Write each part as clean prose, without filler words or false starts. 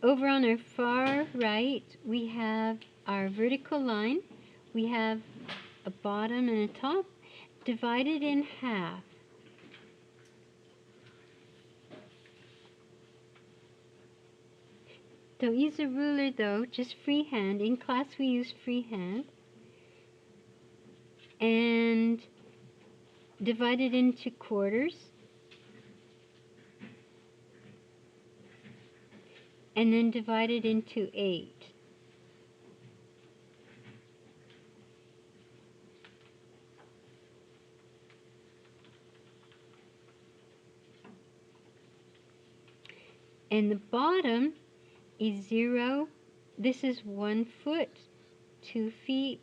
Over on our far right, we have our vertical line. We have a bottom and a top divided in half. Don't use a ruler though, just freehand. In class we use freehand. And divide it into quarters. And then divide it into 8. And the bottom is 0. This is 1 foot, 2 feet,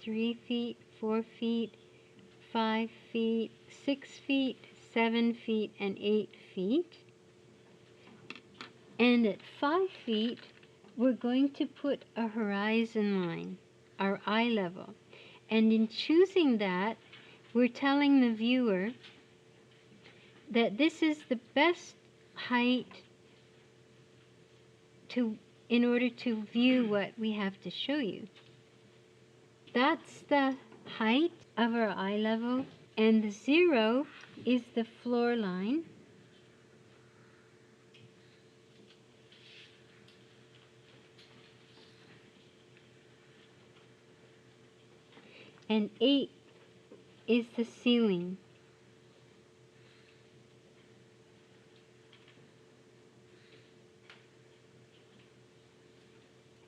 3 feet, 4 feet, 5 feet, 6 feet, 7 feet, and 8 feet. And at 5 feet, we're going to put a horizon line, our eye level. And in choosing that, we're telling the viewer that this is the best height in order to view what we have to show you. That's the height of our eye level, and the 0 is the floor line. And 8 is the ceiling.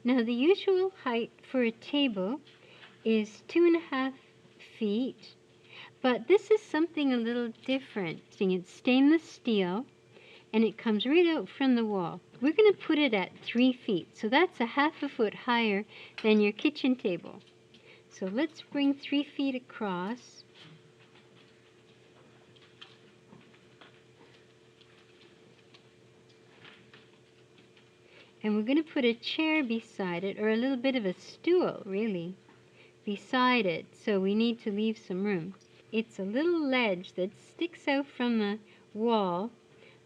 Now the usual height for a table is 2.5 feet, but this is something a little different. It's stainless steel and it comes right out from the wall. We're going to put it at 3 feet, so that's a half a foot higher than your kitchen table. So let's bring 3 feet across. And we're going to put a chair beside it, or a little bit of a stool, really, beside it. So we need to leave some room. It's a little ledge that sticks out from the wall.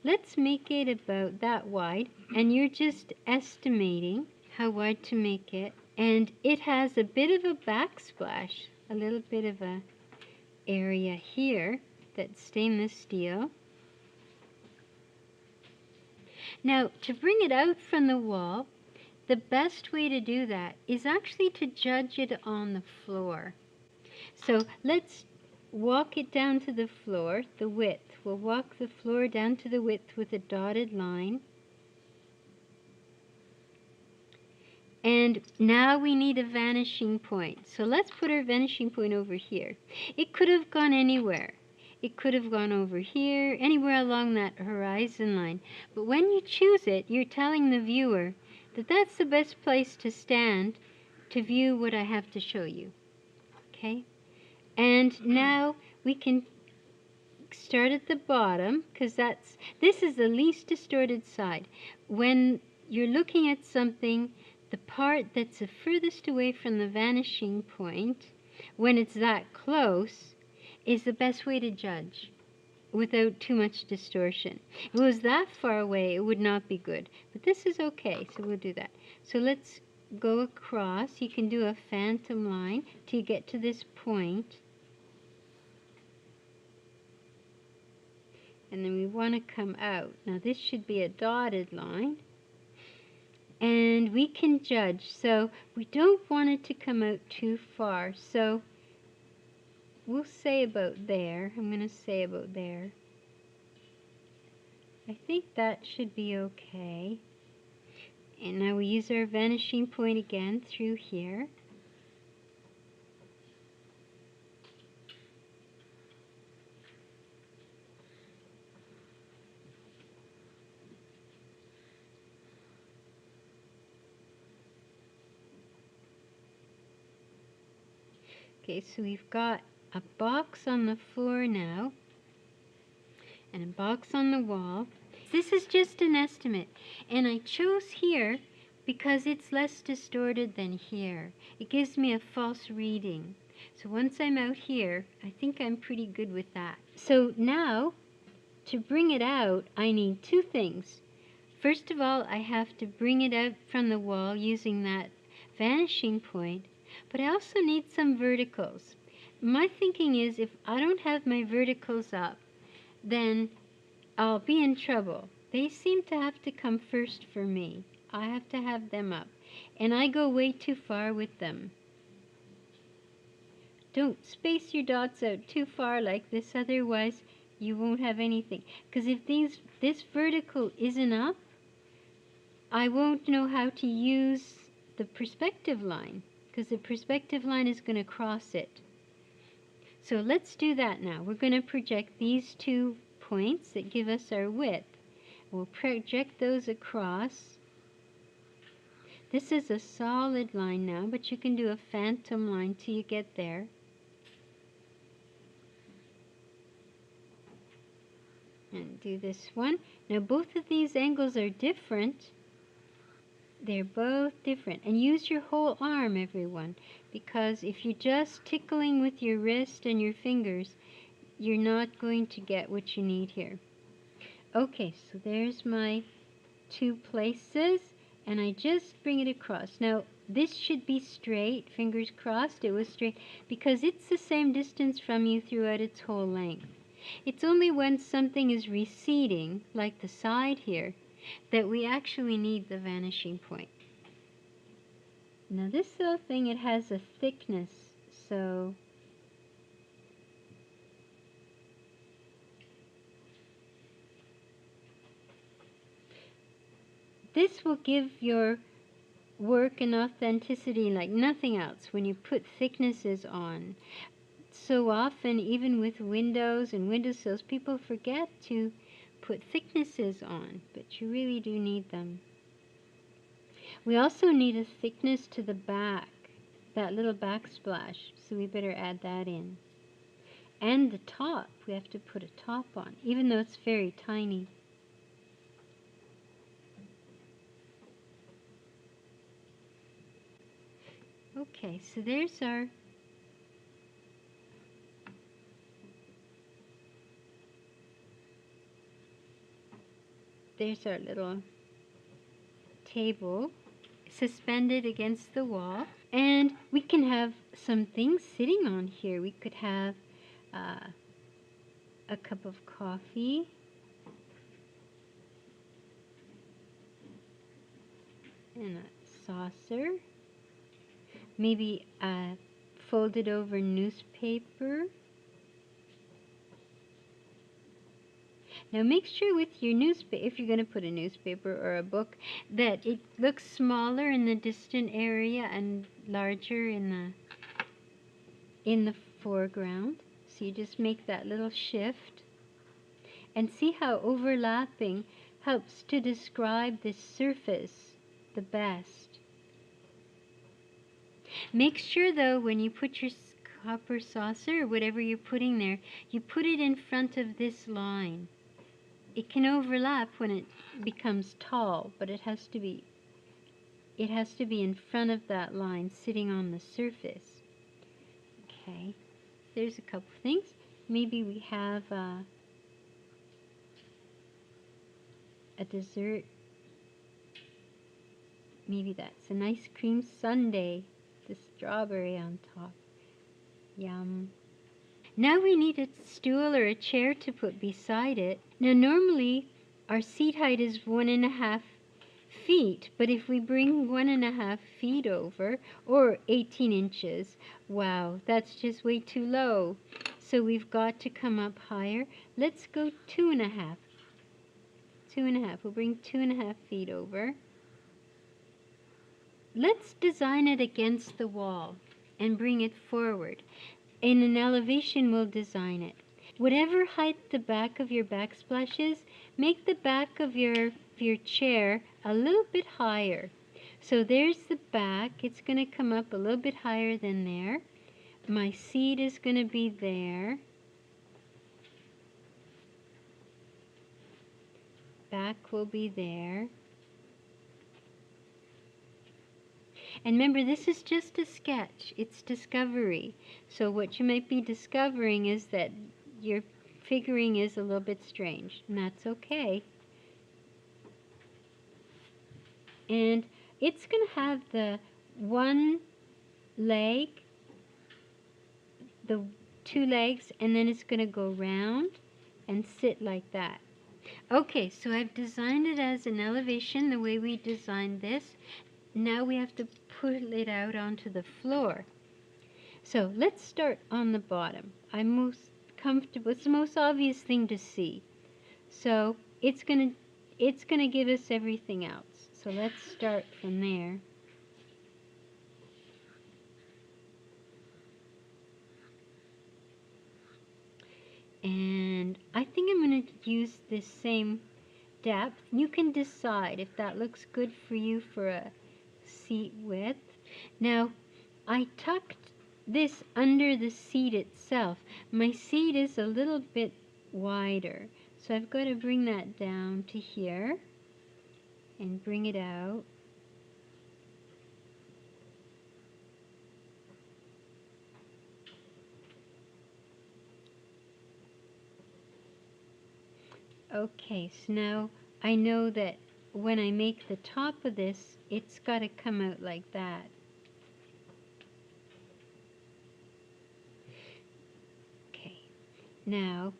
Let's make it about that wide. And you're just estimating how wide to make it. And it has a bit of a backsplash, a little bit of a area here that's stainless steel. Now, to bring it out from the wall, the best way to do that is actually to judge it on the floor. So let's walk it down to the floor, the width. We'll walk the floor down to the width with a dotted line. And now we need a vanishing point. So let's put our vanishing point over here. It could have gone anywhere. It could have gone over here, anywhere along that horizon line. But when you choose it, you're telling the viewer that that's the best place to stand to view what I have to show you. Okay? And now we can start at the bottom, because this is the least distorted side. When you're looking at something, the part that's the furthest away from the vanishing point, when it's that close, is the best way to judge without too much distortion. If it was that far away, it would not be good. But this is okay, so we'll do that. So let's go across. You can do a phantom line till you get to this point. And then we want to come out. Now this should be a dotted line. And we can judge. So we don't want it to come out too far. So we'll say about there. I'm going to say about there. I think that should be okay. And now we use our vanishing point again through here. Okay, so we've got a box on the floor now, and a box on the wall. This is just an estimate, and I chose here because it's less distorted than here. It gives me a false reading. So once I'm out here, I think I'm pretty good with that. So now, to bring it out, I need two things. First of all, I have to bring it out from the wall using that vanishing point, but I also need some verticals. My thinking is if I don't have my verticals up, then I'll be in trouble. They seem to have to come first for me. I have to have them up, and I go way too far with them. Don't space your dots out too far like this, otherwise you won't have anything. Because if this vertical isn't up, I won't know how to use the perspective line, because the perspective line is going to cross it. So let's do that now. We're going to project these 2 points that give us our width. We'll project those across. This is a solid line now, but you can do a phantom line till you get there. And do this one. Now both of these angles are different. They're both different. And use your whole arm, everyone, because if you're just tickling with your wrist and your fingers, you're not going to get what you need here. Okay, so there's my 2 places, and I just bring it across. Now, this should be straight, fingers crossed, it was straight, because it's the same distance from you throughout its whole length. It's only when something is receding, like the side here, that we actually need the vanishing point. Now this little thing, it has a thickness, so this will give your work an authenticity like nothing else when you put thicknesses on. So often, even with windows and windowsills, people forget to put thicknesses on, but you really do need them. We also need a thickness to the back, that little backsplash, so we better add that in. And the top, we have to put a top on, even though it's very tiny. Okay, so there's our little table suspended against the wall. And we can have some things sitting on here. We could have a cup of coffee, and a saucer, maybe a folded over newspaper. Now make sure with your newspaper, if you're going to put a newspaper or a book, that it looks smaller in the distant area and larger in the foreground. So you just make that little shift. And see how overlapping helps to describe this surface the best. Make sure though, when you put your cup or saucer or whatever you're putting there, you put it in front of this line. It can overlap when it becomes tall, but it has to be in front of that line, sitting on the surface. Okay, there's a couple things. Maybe we have a dessert. Maybe that's an ice cream sundae, the strawberry on top. Yum. Now we need a stool or a chair to put beside it. Now normally our seat height is 1.5 feet, but if we bring 1.5 feet over, or 18 inches, wow, that's just way too low. So we've got to come up higher. Let's go 2.5. 2.5. We'll bring 2.5 feet over. Let's design it against the wall and bring it forward. In an elevation, we'll design it. Whatever height the back of your backsplash is, make the back of your chair a little bit higher. So there's the back. It's going to come up a little bit higher than there. My seat is going to be there. Back will be there. And remember, this is just a sketch. It's discovery. So what you might be discovering is that your figuring is a little bit strange, and that's okay. And it's going to have the one leg, the two legs, and then it's going to go round and sit like that. Okay, so I've designed it as an elevation the way we designed this. Now we have to pull it out onto the floor. So let's start on the bottom. I'm most comfortable. It's the most obvious thing to see. So it's gonna give us everything else. So let's start from there. And I think I'm going to use this same depth. You can decide if that looks good for you for a seat width. Now, I tucked this under the seat itself. My seat is a little bit wider, so I've got to bring that down to here and bring it out. Okay, so now I know that when I make the top of this, it's got to come out like that. Okay, now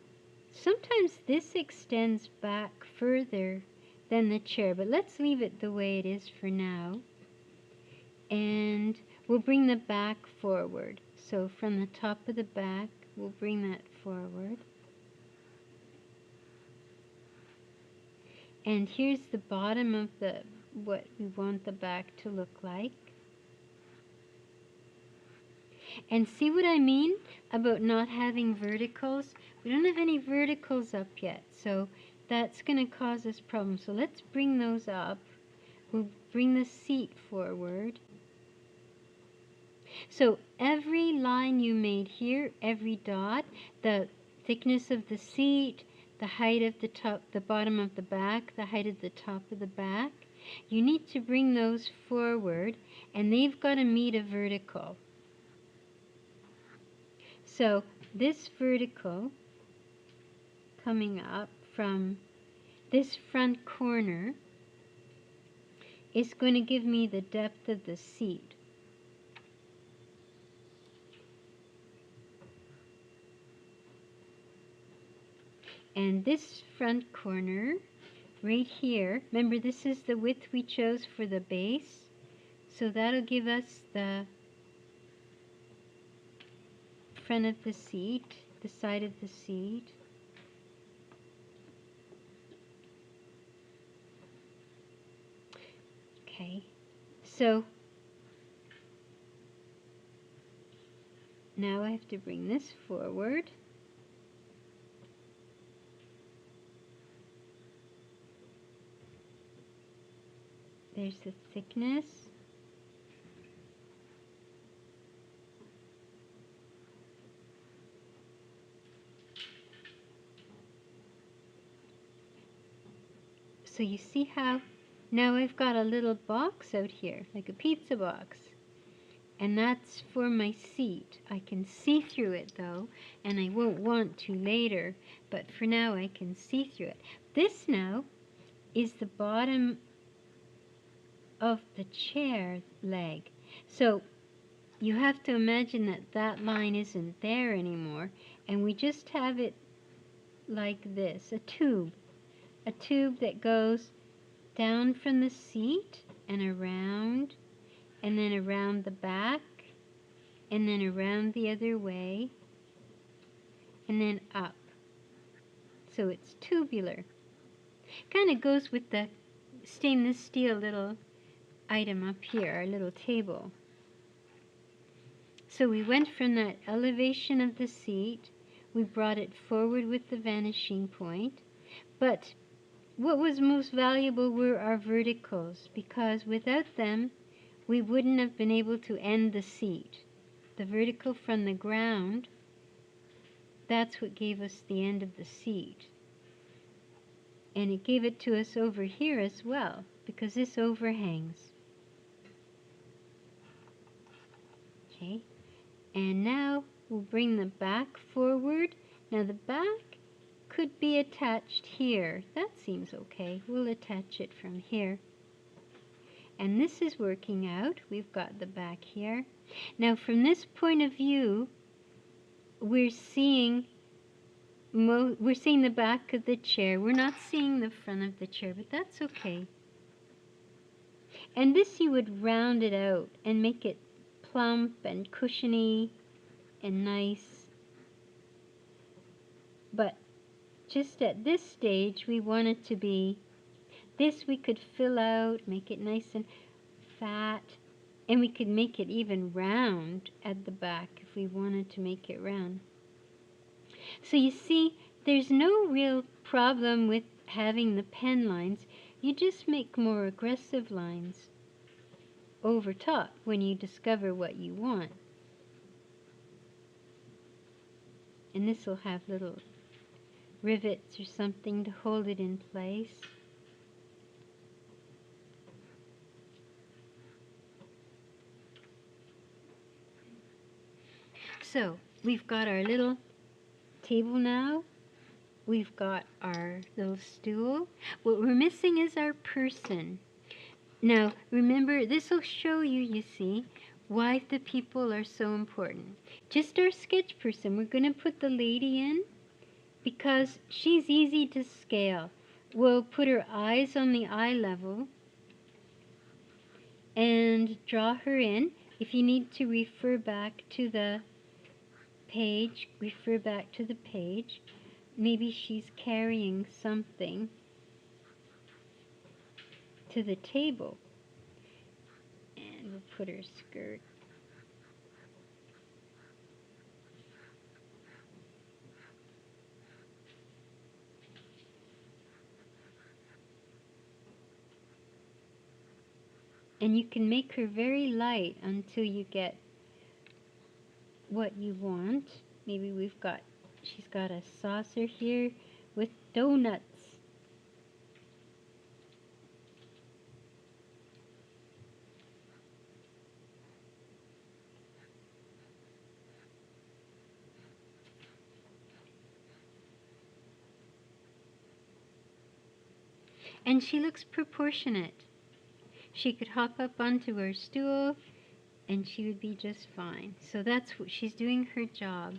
sometimes this extends back further than the chair, but let's leave it the way it is for now. And we'll bring the back forward. So from the top of the back, we'll bring that forward. And here's the bottom of what we want the back to look like. And see what I mean about not having verticals? We don't have any verticals up yet, so that's going to cause us problems. So let's bring those up. We'll bring the seat forward. So every line you made here, every dot, the thickness of the seat, the height of the top, the bottom of the back, the height of the top of the back, you need to bring those forward, and they've got to meet a vertical. So this vertical coming up from this front corner is going to give me the depth of the seat. And this front corner right here, remember this is the width we chose for the base, so that'll give us the front of the seat, the side of the seat. Okay, so now I have to bring this forward. There's the thickness. So you see how now I've got a little box out here, like a pizza box. And that's for my seat. I can see through it though, and I won't want to later, but for now I can see through it. This now is the bottom of the chair leg. So you have to imagine that that line isn't there anymore, and we just have it like this, a tube that goes down from the seat and around the back, and then around the other way, and then up. So it's tubular. Kind of goes with the stainless steel little item up here, our little table. So we went from that elevation of the seat, we brought it forward with the vanishing point, but what was most valuable were our verticals, because without them we wouldn't have been able to end the seat. The vertical from the ground, that's what gave us the end of the seat. And it gave it to us over here as well, because this overhangs. Okay, and now we'll bring the back forward. Now the back could be attached here. That seems okay. We'll attach it from here. And this is working out. We've got the back here. Now from this point of view, we're seeing the back of the chair. We're not seeing the front of the chair, but that's okay. And this you would round it out and make it plump and cushiony and nice. But just at this stage, we want it to be, this we could fill out, make it nice and fat, and we could make it even round at the back if we wanted to make it round. So you see, there's no real problem with having the pen lines. You just make more aggressive lines over top when you discover what you want. And this will have little rivets or something to hold it in place. So we've got our little table now. We've got our little stool. What we're missing is our person. Now remember, this will show you, you see, why the people are so important. Just our sketch person. We're going to put the lady in because she's easy to scale. We'll put her eyes on the eye level and draw her in. If you need to refer back to the page, refer back to the page. Maybe she's carrying something to the table. And we'll put her skirt. And you can make her very light until you get what you want. Maybe she's got a saucer here with donuts. And she looks proportionate. She could hop up onto her stool and she would be just fine. So that's what she's doing her job.